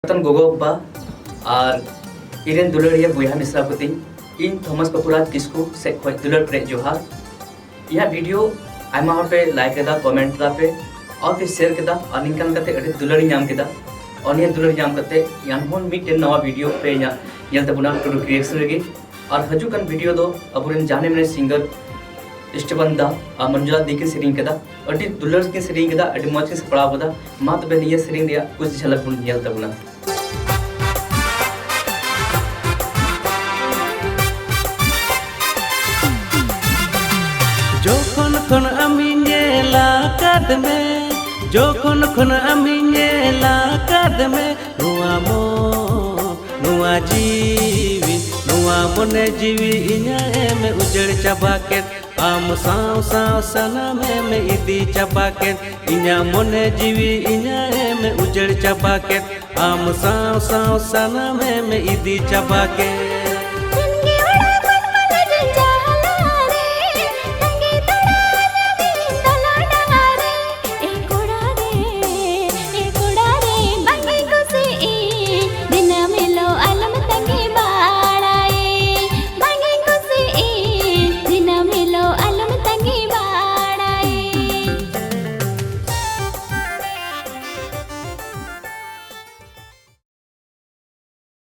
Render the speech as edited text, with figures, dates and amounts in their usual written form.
रतन गोगोबा और इरेन दुलरिया बुया मिश्रा को इन थॉमस पपुलार किस्कू से खोज दुलर प्रे जोहार यह वीडियो आयमा हर पे लाइक केदा कमेंट केदा पे और फिर शेयर केदा और निकल करते अड़ी दुलरी नाम केदा और ये दुलरी नाम करते यान होन मिटन नवा वीडियो पे या यल तबुना टू क्रिएशन लगी और हजुकन वीडियो दो अबुरन जाने में सिंगर इष्टबन दा और मंजुला दी की सेरिंग केदा अड़ी दुलर की सेरिंग केदा अड़ी मौज के पड़ा बोदा मा तबे निये सेरिंग दिया कुछ झलक बुन यल तबुना जोखन खन अमिनेला कदमे जोखन खन अमिनेला कदमे नुआ मो नुआ जीवी नुआ मोने जीवी इन्या में उजड़ चबाके आम साव साव सना में इदी चबाके इन्या मोने जीवी इन्या में उजड़ चबाके आम साव साव सना में इदी चबाके